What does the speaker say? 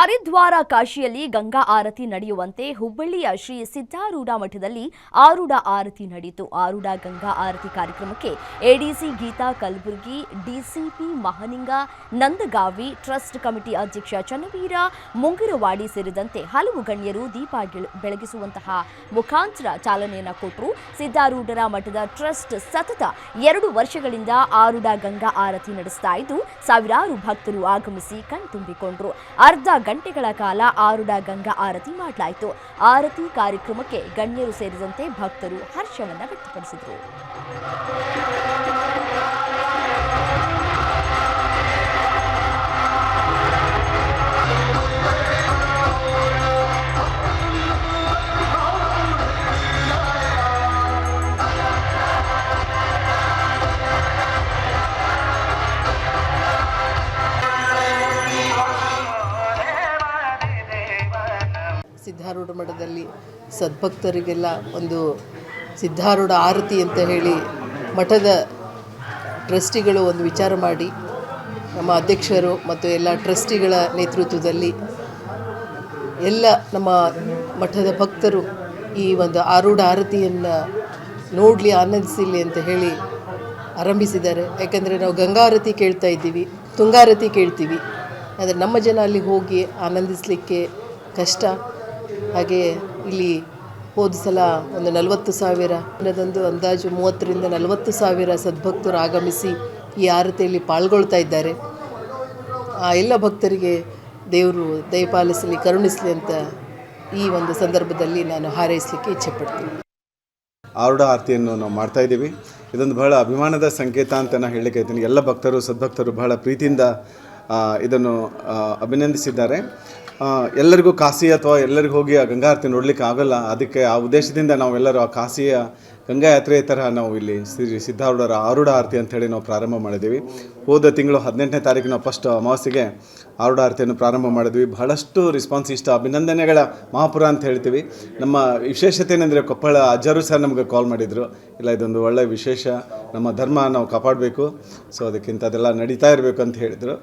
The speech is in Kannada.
ಹರಿದ್ವಾರ ಕಾಶಿಯಲ್ಲಿ ಗಂಗಾ ಆರತಿ ನಡೆಯುವಂತೆ ಹುಬ್ಬಳ್ಳಿಯ ಶ್ರೀ ಸಿದ್ದಾರೂಢ ಮಠದಲ್ಲಿ ಆರೂಢ ಆರತಿ ನಡೆಯಿತು. ಆರೂಢ ಗಂಗಾ ಆರತಿ ಕಾರ್ಯಕ್ರಮಕ್ಕೆ ADC Geetha Kalaburgi, DCP Mahaninga, Nandagavi, trust committee ಅಧ್ಯಕ್ಷ ಚನ್ನವೀರ ಮುಂಗಿರವಾಡಿ ಸೇರಿದಂತೆ ಹಲವು ಗಣ್ಯರು ದೀಪ ಬೆಳಗಿಸುವಂತಹ ಮುಖಾಂತರ ಚಾಲನೆಯನ್ನು ಕೊಟ್ಟರು. ಸಿದ್ದಾರೂಢರ ಮಠದ ಟ್ರಸ್ಟ್ ಸತತ 2 ವರ್ಷಗಳಿಂದ ಆರೂಢ ಗಂಗಾ ಆರತಿ ನಡೆಸ್ತಾ ಇದ್ದು ಸಾವಿರಾರು ಭಕ್ತರು ಆಗಮಿಸಿ ಕಣ್ತುಂಬಿಕೊಂಡರು. ಅರ್ಧ ಗಂಟೆಗಳ ಕಾಲ ಆರೂಢ ಗಂಗಾ ಆರತಿ ಮಾಡಲಾಯಿತು. ಆರತಿ ಕಾರ್ಯಕ್ರಮಕ್ಕೆ ಗಣ್ಯರು ಸೇರಿದಂತೆ ಭಕ್ತರು ಹರ್ಷವನ್ನು ವ್ಯಕ್ತಪಡಿಸಿದರು. ಸಿದ್ದಾರೂಢ ಮಠದಲ್ಲಿ ಸದ್ಭಕ್ತರಿಗೆಲ್ಲ ಒಂದು ಸಿದ್ದಾರೂಢ ಆರತಿ ಅಂತ ಹೇಳಿ ಮಠದ ಟ್ರಸ್ಟಿಗಳು ಒಂದು ವಿಚಾರ ಮಾಡಿ ನಮ್ಮ ಅಧ್ಯಕ್ಷರು ಮತ್ತು ಎಲ್ಲ ಟ್ರಸ್ಟಿಗಳ ನೇತೃತ್ವದಲ್ಲಿ ಎಲ್ಲ ನಮ್ಮ ಮಠದ ಭಕ್ತರು ಈ ಒಂದು ಆರೂಢ ಆರತಿಯನ್ನು ನೋಡಲಿ, ಆನಂದಿಸಲಿ ಅಂತ ಹೇಳಿ ಆರಂಭಿಸಿದ್ದಾರೆ. ಯಾಕೆಂದರೆ ನಾವು ಗಂಗಾ ಆರತಿ ಕೇಳ್ತಾ ಇದ್ದೀವಿ, ತುಂಗಾರತಿ ಕೇಳ್ತೀವಿ, ಆದರೆ ನಮ್ಮ ಜನ ಅಲ್ಲಿ ಹೋಗಿ ಆನಂದಿಸಲಿಕ್ಕೆ ಕಷ್ಟ. ಹಾಗೆ ಇಲ್ಲಿ ಹೋದ ಸಲ ಒಂದು 40,000 ದಿನದಂದು ಅಂದಾಜು 30ರಿಂದ 40,000 ಸದ್ಭಕ್ತರು ಆಗಮಿಸಿ ಈ ಆರತಿಯಲ್ಲಿ ಪಾಲ್ಗೊಳ್ತಾ ಇದ್ದಾರೆ. ಆ ಎಲ್ಲ ಭಕ್ತರಿಗೆ ದೇವರು ದಯಪಾಲಿಸಲಿ, ಕರುಣಿಸಲಿ ಅಂತ ಈ ಒಂದು ಸಂದರ್ಭದಲ್ಲಿ ನಾನು ಹಾರೈಸಲಿಕ್ಕೆ ಇಚ್ಛೆಪಡ್ತೀನಿ. ಆರೂಢ ಆರತಿಯನ್ನು ನಾವು ಮಾಡ್ತಾ ಇದ್ದೀವಿ. ಇದೊಂದು ಬಹಳ ಅಭಿಮಾನದ ಸಂಕೇತ ಅಂತ ನಾನು ಹೇಳಲಿಕ್ಕೆ ಇದ್ದೀನಿ. ಎಲ್ಲ ಭಕ್ತರು ಸದ್ಭಕ್ತರು ಬಹಳ ಪ್ರೀತಿಯಿಂದ ಇದನ್ನು ಅಭಿನಂದಿಸಿದ್ದಾರೆ. ಎಲ್ಲರಿಗೂ ಕಾಶಿ ಅಥವಾ ಎಲ್ಲರಿಗೂ ಹೋಗಿ ಆ ಗಂಗಾ ಆರತಿ ನೋಡಲಿಕ್ಕೆ ಆಗೋಲ್ಲ. ಅದಕ್ಕೆ ಆ ಉದ್ದೇಶದಿಂದ ನಾವೆಲ್ಲರೂ ಆ ಕಾಶಿಯ ಗಂಗಾ ಯಾತ್ರೆ ಥರ ನಾವು ಇಲ್ಲಿ ಶ್ರೀ ಸಿದ್ದಾರೂಢರ ಆರೂಢ ಆರತಿ ಅಂಥೇಳಿ ನಾವು ಪ್ರಾರಂಭ ಮಾಡಿದ್ದೀವಿ. ಹೋದ ತಿಂಗಳು 18ನೇ ತಾರೀಕು ನಾವು ಫಸ್ಟ್ ಅಮಾವಾಸ್ಯೆಗೆ ಆರೂಢ ಆರತಿಯನ್ನು ಪ್ರಾರಂಭ ಮಾಡಿದ್ವಿ. ಬಹಳಷ್ಟು ರೆಸ್ಪಾನ್ಸ್, ಇಷ್ಟ ಅಭಿನಂದನೆಗಳ ಮಹಾಪುರ ಅಂತ ಹೇಳ್ತೀವಿ. ನಮ್ಮ ವಿಶೇಷತೆ ಏನಂದರೆ ಕೊಪ್ಪಳ ಅಜ್ಜರು ಸಹ ನಮಗೆ ಕಾಲ್ ಮಾಡಿದರು, ಇಲ್ಲ ಇದೊಂದು ಒಳ್ಳೆಯ ವಿಶೇಷ, ನಮ್ಮ ಧರ್ಮ ನಾವು ಕಾಪಾಡಬೇಕು, ಸೊ ಅದಕ್ಕಿಂತ ಅದೆಲ್ಲ ನಡೀತಾ ಇರಬೇಕು ಅಂತ ಹೇಳಿದರು.